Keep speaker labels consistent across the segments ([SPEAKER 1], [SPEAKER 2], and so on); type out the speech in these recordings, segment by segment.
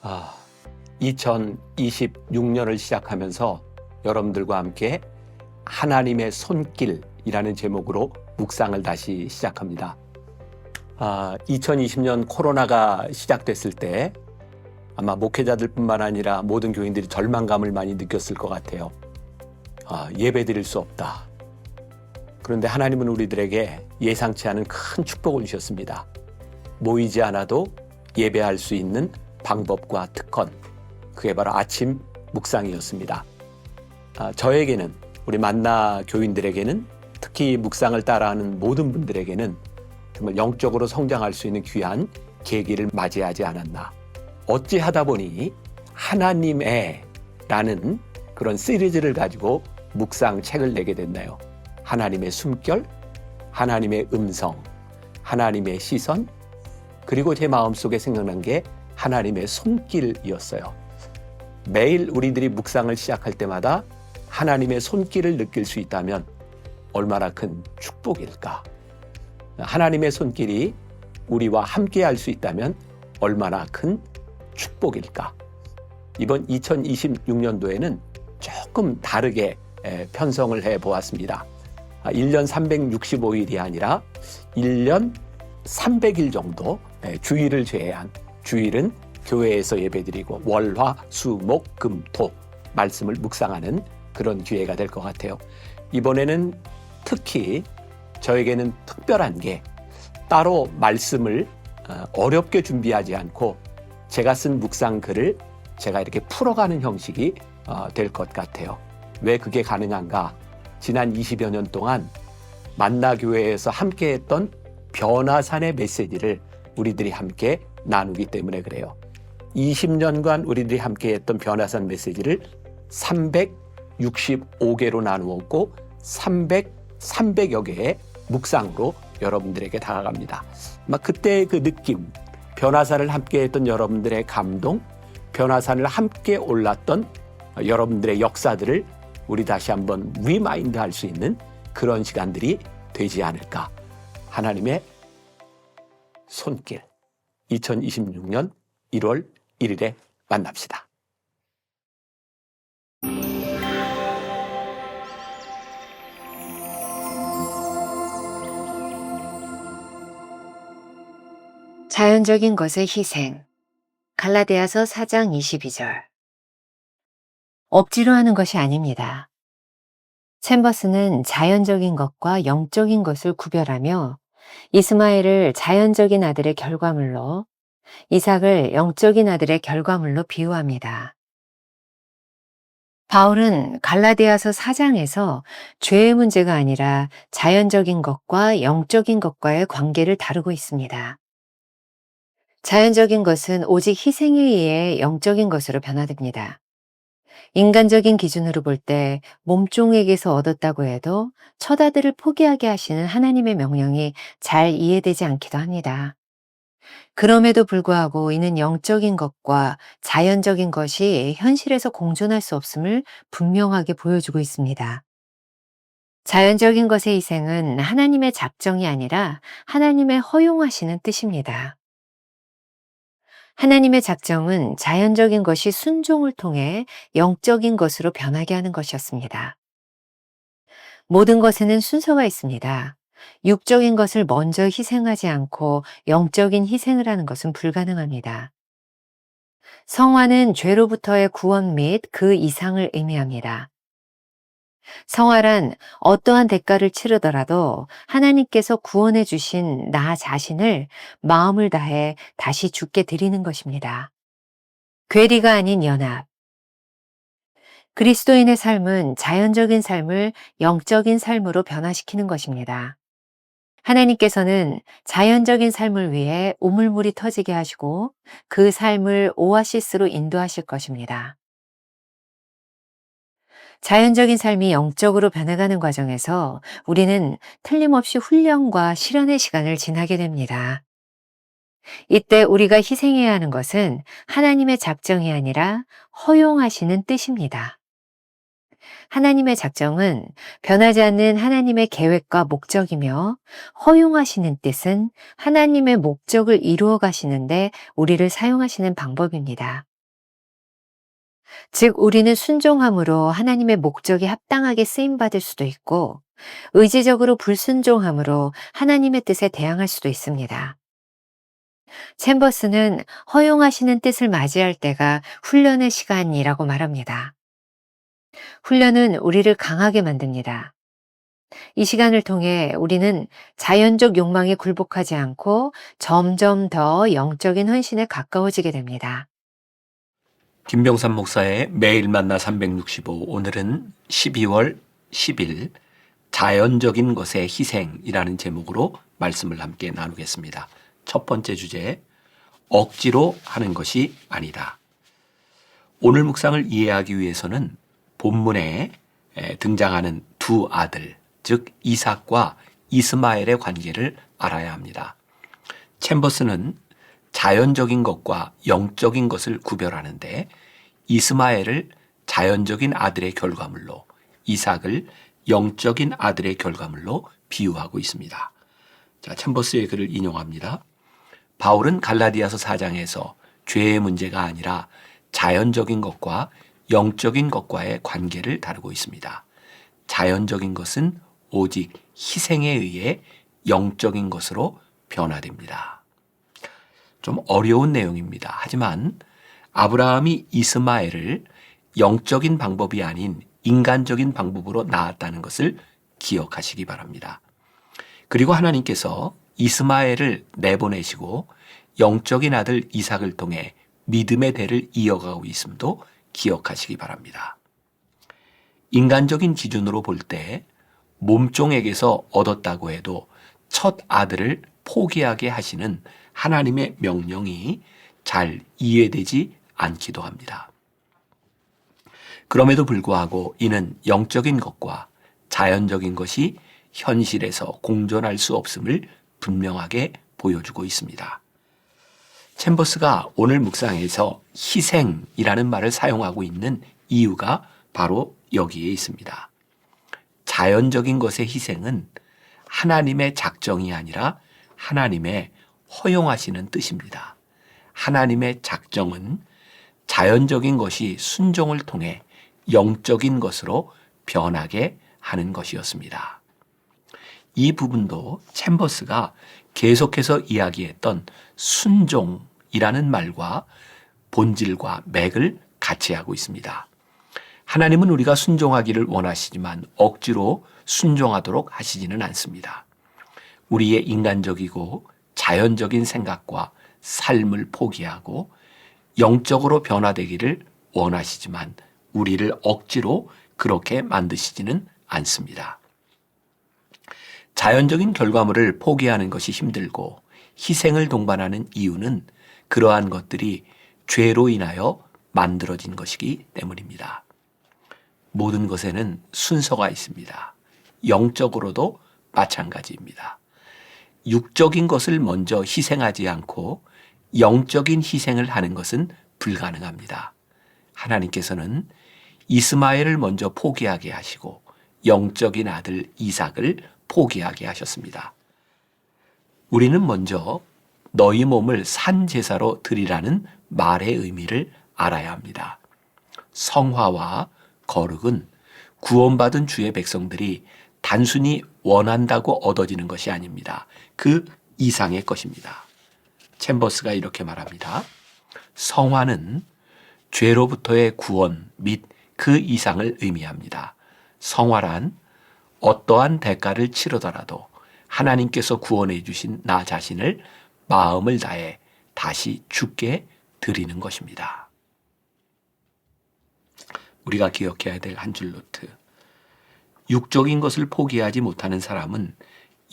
[SPEAKER 1] 아, 2026년을 시작하면서 여러분들과 함께 하나님의 손길이라는 제목으로 묵상을 다시 시작합니다. 2020년 코로나가 시작됐을 때 아마 목회자들뿐만 아니라 모든 교인들이 절망감을 많이 느꼈을 것 같아요. 예배드릴 수 없다. 그런데 하나님은 우리들에게 예상치 않은 큰 축복을 주셨습니다. 모이지 않아도 예배할 수 있는 방법과 특권, 그게 바로 아침 묵상이었습니다. 저에게는, 우리 만나 교인들에게는, 특히 묵상을 따라하는 모든 분들에게는 정말 영적으로 성장할 수 있는 귀한 계기를 맞이하지 않았나. 어찌하다 보니 하나님의 라는 그런 시리즈를 가지고 묵상 책을 내게 됐나요? 하나님의 숨결, 하나님의 음성, 하나님의 시선, 그리고 제 마음속에 생각난 게 하나님의 손길이었어요. 매일 우리들이 묵상을 시작할 때마다 하나님의 손길을 느낄 수 있다면 얼마나 큰 축복일까? 하나님의 손길이 우리와 함께 할 수 있다면 얼마나 큰 축복일까? 이번 2026년도에는 조금 다르게 편성을 해보았습니다. 1년 365일이 아니라 1년 300일 정도 주일을 제외한, 주일은 교회에서 예배드리고 월, 화, 수, 목, 금, 토 말씀을 묵상하는 그런 기회가 될 것 같아요. 이번에는 특히 저에게는 특별한 게 따로 말씀을 어렵게 준비하지 않고 제가 쓴 묵상 글을 제가 이렇게 풀어가는 형식이 될 것 같아요. 왜 그게 가능한가? 지난 20여 년 동안 만나교회에서 함께했던 변화산의 메시지를 우리들이 함께 나누기 때문에 그래요. 20년간 우리들이 함께했던 변화산 메시지를 365개로 나누었고 300여 개의 묵상으로 여러분들에게 다가갑니다. 그때의 그 느낌, 변화산을 함께했던 여러분들의 감동, 변화산을 함께 올랐던 여러분들의 역사들을 우리 다시 한번 리마인드 할 수 있는 그런 시간들이 되지 않을까. 하나님의 손길, 2026년 1월 1일에 만납시다.
[SPEAKER 2] 자연적인 것의 희생. 갈라디아서 4장 22절. 억지로 하는 것이 아닙니다. 챔버스는 자연적인 것과 영적인 것을 구별하며 이스마엘을 자연적인 아들의 결과물로, 이삭을 영적인 아들의 결과물로 비유합니다. 바울은 갈라디아서 4장에서 죄의 문제가 아니라 자연적인 것과 영적인 것과의 관계를 다루고 있습니다. 자연적인 것은 오직 희생에 의해 영적인 것으로 변화됩니다. 인간적인 기준으로 볼 때 몸종에게서 얻었다고 해도 처자들을 포기하게 하시는 하나님의 명령이 잘 이해되지 않기도 합니다. 그럼에도 불구하고 이는 영적인 것과 자연적인 것이 현실에서 공존할 수 없음을 분명하게 보여주고 있습니다. 자연적인 것의 희생은 하나님의 작정이 아니라 하나님의 허용하시는 뜻입니다. 하나님의 작정은 자연적인 것이 순종을 통해 영적인 것으로 변하게 하는 것이었습니다. 모든 것에는 순서가 있습니다. 육적인 것을 먼저 희생하지 않고 영적인 희생을 하는 것은 불가능합니다. 성화는 죄로부터의 구원 및 그 이상을 의미합니다. 성화란 어떠한 대가를 치르더라도 하나님께서 구원해 주신 나 자신을 마음을 다해 다시 주께 드리는 것입니다. 괴리가 아닌 연합. 그리스도인의 삶은 자연적인 삶을 영적인 삶으로 변화시키는 것입니다. 하나님께서는 자연적인 삶을 위해 우물물이 터지게 하시고 그 삶을 오아시스로 인도하실 것입니다. 자연적인 삶이 영적으로 변해가는 과정에서 우리는 틀림없이 훈련과 실현의 시간을 지나게 됩니다. 이때 우리가 희생해야 하는 것은 하나님의 작정이 아니라 허용하시는 뜻입니다. 하나님의 작정은 변하지 않는 하나님의 계획과 목적이며 허용하시는 뜻은 하나님의 목적을 이루어 가시는데 우리를 사용하시는 방법입니다. 즉, 우리는 순종함으로 하나님의 목적에 합당하게 쓰임받을 수도 있고, 의지적으로 불순종함으로 하나님의 뜻에 대항할 수도 있습니다. 챔버스는 허용하시는 뜻을 맞이할 때가 훈련의 시간이라고 말합니다. 훈련은 우리를 강하게 만듭니다. 이 시간을 통해 우리는 자연적 욕망에 굴복하지 않고 점점 더 영적인 헌신에 가까워지게 됩니다.
[SPEAKER 1] 김병삼 목사의 매일 만나 365, 오늘은 12월 10일 자연적인 것의 희생이라는 제목으로 말씀을 함께 나누겠습니다. 첫 번째 주제, 억지로 하는 것이 아니다. 오늘 묵상을 이해하기 위해서는 본문에 등장하는 두 아들, 즉 이삭과 이스마엘의 관계를 알아야 합니다. 챔버스는 자연적인 것과 영적인 것을 구별하는데 이스마엘을 자연적인 아들의 결과물로, 이삭을 영적인 아들의 결과물로 비유하고 있습니다. 자, 챔버스의 글을 인용합니다. 바울은 갈라디아서 4장에서 죄의 문제가 아니라 자연적인 것과 영적인 것과의 관계를 다루고 있습니다. 자연적인 것은 오직 희생에 의해 영적인 것으로 변화됩니다. 좀 어려운 내용입니다. 하지만 아브라함이 이스마엘을 영적인 방법이 아닌 인간적인 방법으로 낳았다는 것을 기억하시기 바랍니다. 그리고 하나님께서 이스마엘을 내보내시고 영적인 아들 이삭을 통해 믿음의 대를 이어가고 있음도 기억하시기 바랍니다. 인간적인 기준으로 볼 때 몸종에게서 얻었다고 해도 첫 아들을 포기하게 하시는 하나님의 명령이 잘 이해되지 않기도 합니다. 그럼에도 불구하고 이는 영적인 것과 자연적인 것이 현실에서 공존할 수 없음을 분명하게 보여주고 있습니다. 챔버스가 오늘 묵상에서 희생이라는 말을 사용하고 있는 이유가 바로 여기에 있습니다. 자연적인 것의 희생은 하나님의 작정이 아니라 하나님의 허용하시는 뜻입니다. 하나님의 작정은 자연적인 것이 순종을 통해 영적인 것으로 변하게 하는 것이었습니다. 이 부분도 챔버스가 계속해서 이야기했던 순종이라는 말과 본질과 맥을 같이 하고 있습니다. 하나님은 우리가 순종하기를 원하시지만 억지로 순종하도록 하시지는 않습니다. 우리의 인간적이고 자연적인 생각과 삶을 포기하고 영적으로 변화되기를 원하시지만 우리를 억지로 그렇게 만드시지는 않습니다. 자연적인 결과물을 포기하는 것이 힘들고 희생을 동반하는 이유는 그러한 것들이 죄로 인하여 만들어진 것이기 때문입니다. 모든 것에는 순서가 있습니다. 영적으로도 마찬가지입니다. 육적인 것을 먼저 희생하지 않고 영적인 희생을 하는 것은 불가능합니다. 하나님께서는 이스마엘을 먼저 포기하게 하시고 영적인 아들 이삭을 포기하게 하셨습니다. 우리는 먼저 너희 몸을 산제사로 드리라는 말의 의미를 알아야 합니다. 성화와 거룩은 구원받은 주의 백성들이 단순히 원한다고 얻어지는 것이 아닙니다. 그 이상의 것입니다. 챔버스가 이렇게 말합니다. 성화는 죄로부터의 구원 및 그 이상을 의미합니다. 성화란 어떠한 대가를 치르더라도 하나님께서 구원해 주신 나 자신을 마음을 다해 다시 주께 드리는 것입니다. 우리가 기억해야 될 한 줄 노트. 육적인 것을 포기하지 못하는 사람은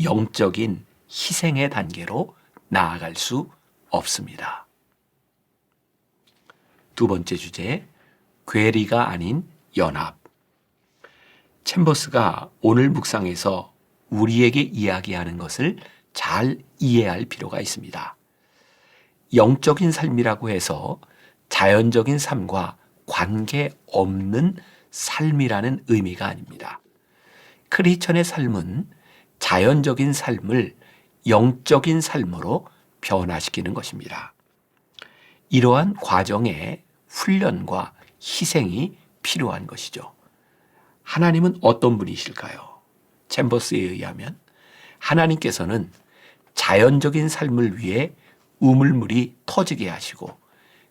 [SPEAKER 1] 영적인 희생의 단계로 나아갈 수 없습니다. 두 번째 주제, 괴리가 아닌 연합. 챔버스가 오늘 묵상에서 우리에게 이야기하는 것을 잘 이해할 필요가 있습니다. 영적인 삶이라고 해서 자연적인 삶과 관계없는 삶이라는 의미가 아닙니다. 크리스천의 삶은 자연적인 삶을 영적인 삶으로 변화시키는 것입니다. 이러한 과정에 훈련과 희생이 필요한 것이죠. 하나님은 어떤 분이실까요? 챔버스에 의하면 하나님께서는 자연적인 삶을 위해 우물물이 터지게 하시고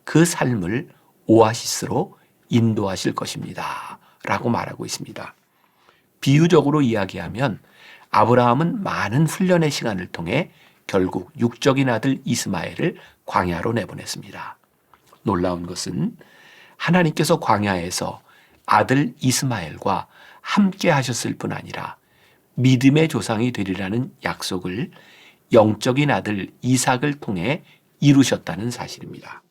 [SPEAKER 1] 그 삶을 오아시스로 인도하실 것입니다. 라고 말하고 있습니다. 비유적으로 이야기하면 아브라함은 많은 훈련의 시간을 통해 결국 육적인 아들 이스마엘을 광야로 내보냈습니다. 놀라운 것은 하나님께서 광야에서 아들 이스마엘과 함께 하셨을 뿐 아니라 믿음의 조상이 되리라는 약속을 영적인 아들 이삭을 통해 이루셨다는 사실입니다.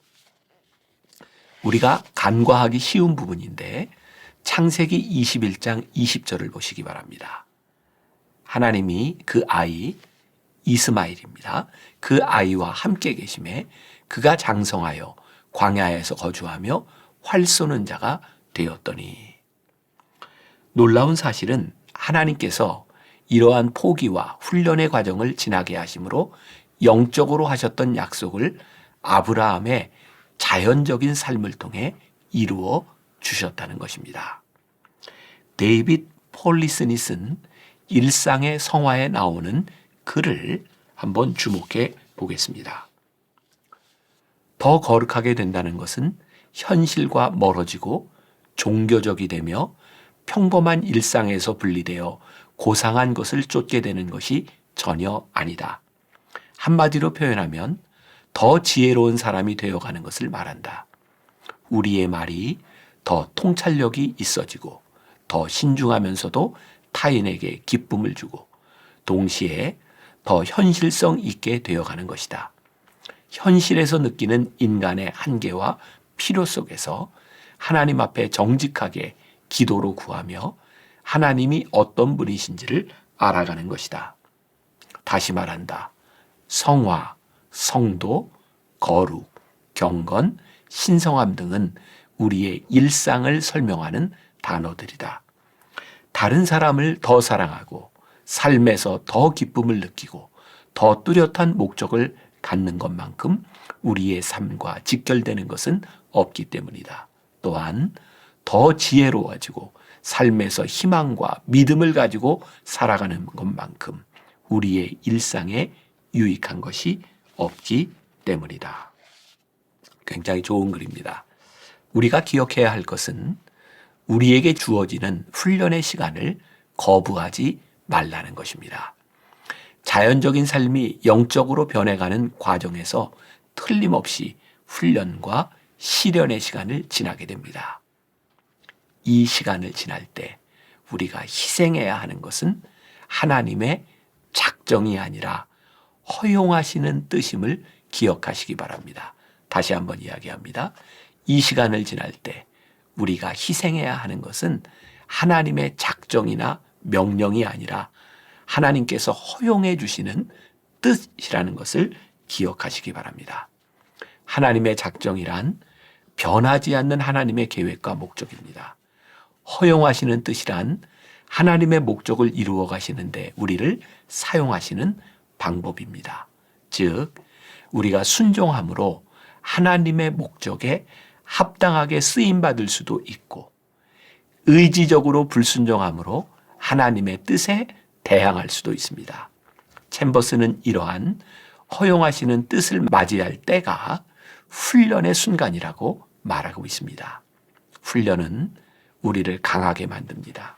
[SPEAKER 1] 우리가 간과하기 쉬운 부분인데 창세기 21장 20절을 보시기 바랍니다. 하나님이 그 아이 이스마엘입니다. 그 아이와 함께 계심에 그가 장성하여 광야에서 거주하며 활 쏘는 자가 되었더니. 놀라운 사실은 하나님께서 이러한 포기와 훈련의 과정을 지나게 하심으로 영적으로 하셨던 약속을 아브라함의 자연적인 삶을 통해 이루어 주셨다는 것입니다. 데이빗 폴리슨이 쓴 일상의 성화에 나오는 글을 한번 주목해 보겠습니다. 더 거룩하게 된다는 것은 현실과 멀어지고 종교적이 되며 평범한 일상에서 분리되어 고상한 것을 쫓게 되는 것이 전혀 아니다. 한마디로 표현하면 더 지혜로운 사람이 되어가는 것을 말한다. 우리의 말이 더 통찰력이 있어지고 더 신중하면서도 타인에게 기쁨을 주고 동시에 더 현실성 있게 되어가는 것이다. 현실에서 느끼는 인간의 한계와 필요 속에서 하나님 앞에 정직하게 기도로 구하며 하나님이 어떤 분이신지를 알아가는 것이다. 다시 말한다. 성화, 성도, 거룩, 경건, 신성함 등은 우리의 일상을 설명하는 단어들이다. 다른 사람을 더 사랑하고 삶에서 더 기쁨을 느끼고 더 뚜렷한 목적을 갖는 것만큼 우리의 삶과 직결되는 것은 없기 때문이다. 또한 더 지혜로워지고 삶에서 희망과 믿음을 가지고 살아가는 것만큼 우리의 일상에 유익한 것이 없기 때문이다. 굉장히 좋은 글입니다. 우리가 기억해야 할 것은 우리에게 주어지는 훈련의 시간을 거부하지 말라는 것입니다. 자연적인 삶이 영적으로 변해가는 과정에서 틀림없이 훈련과 시련의 시간을 지나게 됩니다. 이 시간을 지날 때 우리가 희생해야 하는 것은 하나님의 작정이 아니라 허용하시는 뜻임을 기억하시기 바랍니다. 다시 한번 이야기합니다. 이 시간을 지날 때 우리가 희생해야 하는 것은 하나님의 작정이나 명령이 아니라 하나님께서 허용해 주시는 뜻이라는 것을 기억하시기 바랍니다. 하나님의 작정이란 변하지 않는 하나님의 계획과 목적입니다. 허용하시는 뜻이란 하나님의 목적을 이루어 가시는데 우리를 사용하시는 방법입니다. 즉, 우리가 순종함으로 하나님의 목적에 합당하게 쓰임받을 수도 있고 의지적으로 불순종함으로 하나님의 뜻에 대항할 수도 있습니다. 챔버스는 이러한 허용하시는 뜻을 맞이할 때가 훈련의 순간이라고 말하고 있습니다. 훈련은 우리를 강하게 만듭니다.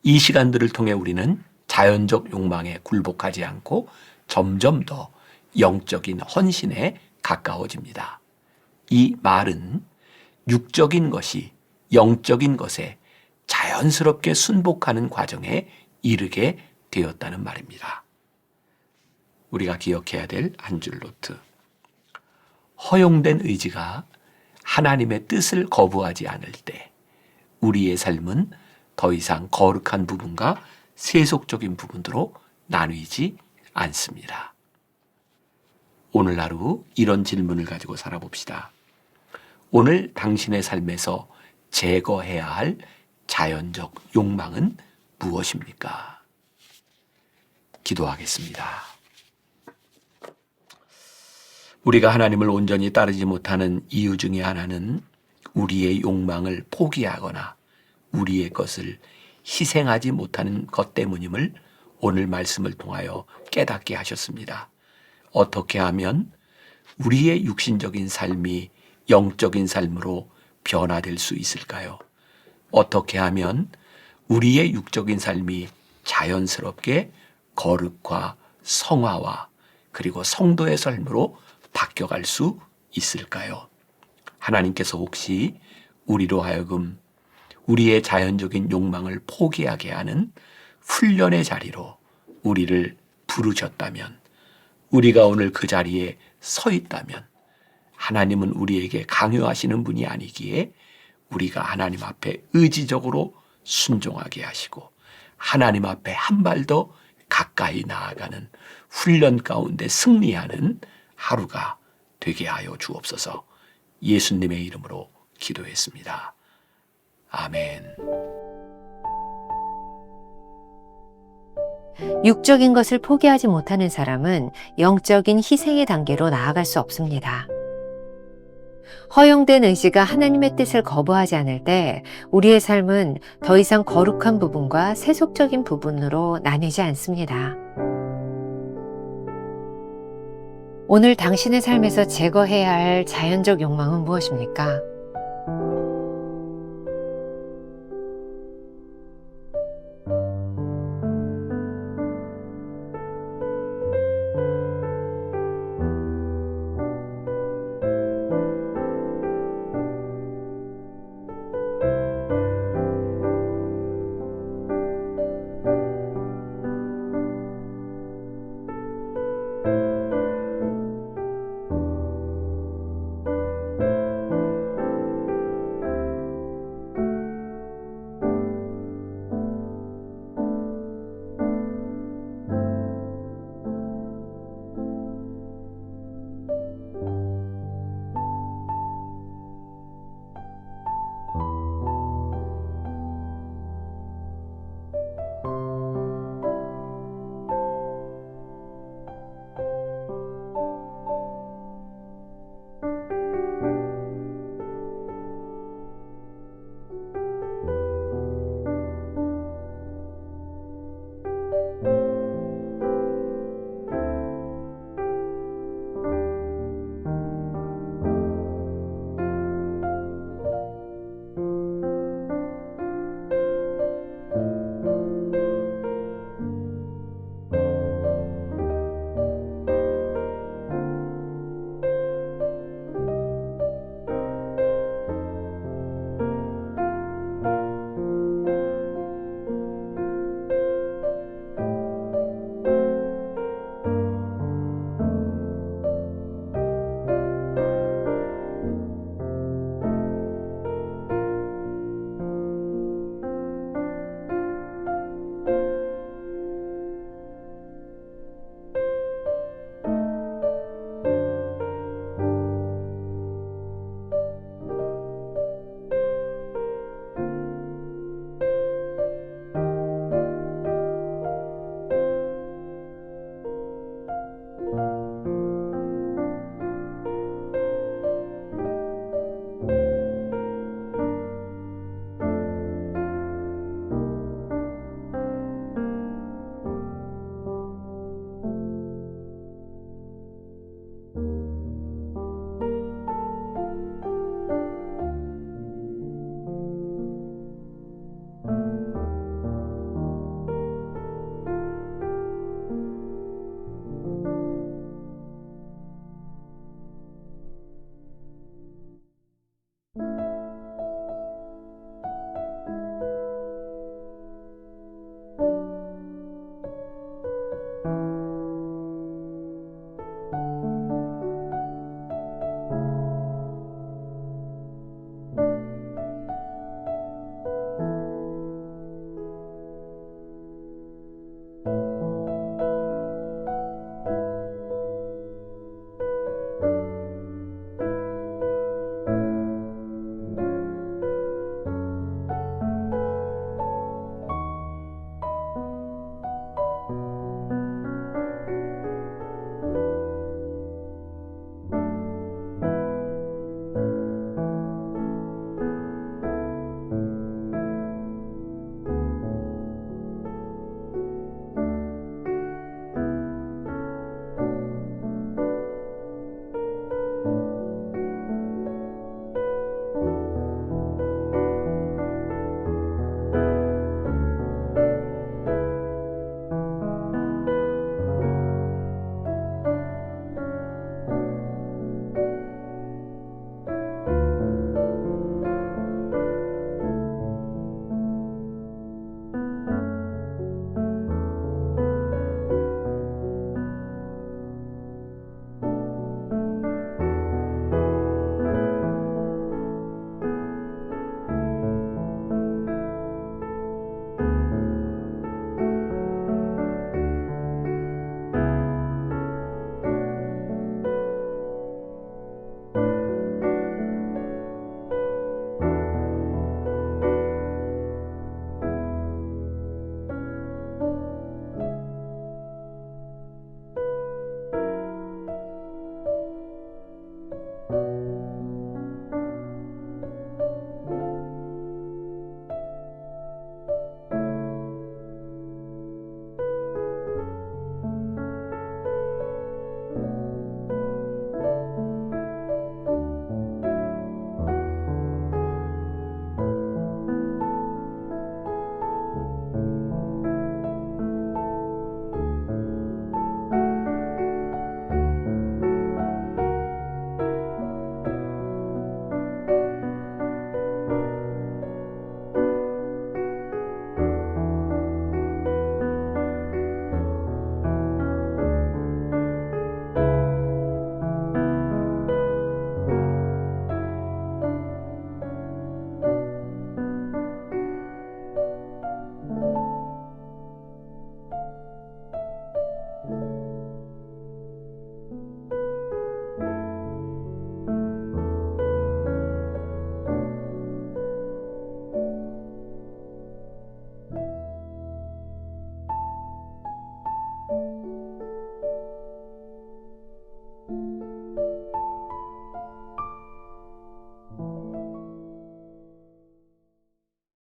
[SPEAKER 1] 이 시간들을 통해 우리는 자연적 욕망에 굴복하지 않고 점점 더 영적인 헌신에 가까워집니다. 이 말은 육적인 것이 영적인 것에 자연스럽게 순복하는 과정에 이르게 되었다는 말입니다. 우리가 기억해야 될 한 줄 노트. 허용된 의지가 하나님의 뜻을 거부하지 않을 때 우리의 삶은 더 이상 거룩한 부분과 세속적인 부분으로 나뉘지 않습니다. 오늘 하루 이런 질문을 가지고 살아봅시다. 오늘 당신의 삶에서 제거해야 할 자연적 욕망은 무엇입니까? 기도하겠습니다. 우리가 하나님을 온전히 따르지 못하는 이유 중에 하나는 우리의 욕망을 포기하거나 우리의 것을 희생하지 못하는 것 때문임을 오늘 말씀을 통하여 깨닫게 하셨습니다. 어떻게 하면 우리의 육신적인 삶이 영적인 삶으로 변화될 수 있을까요? 어떻게 하면 우리의 육적인 삶이 자연스럽게 거룩과 성화와 그리고 성도의 삶으로 바뀌어갈 수 있을까요? 하나님께서 혹시 우리로 하여금 우리의 자연적인 욕망을 포기하게 하는 훈련의 자리로 우리를 부르셨다면, 우리가 오늘 그 자리에 서 있다면 하나님은 우리에게 강요하시는 분이 아니기에 우리가 하나님 앞에 의지적으로 순종하게 하시고 하나님 앞에 한 발 더 가까이 나아가는 훈련 가운데 승리하는 하루가 되게 하여 주옵소서. 예수님의 이름으로 기도했습니다. 아멘.
[SPEAKER 2] 육적인 것을 포기하지 못하는 사람은 영적인 희생의 단계로 나아갈 수 없습니다. 허용된 의지가 하나님의 뜻을 거부하지 않을 때 우리의 삶은 더 이상 거룩한 부분과 세속적인 부분으로 나뉘지 않습니다. 오늘 당신의 삶에서 제거해야 할 자연적 욕망은 무엇입니까?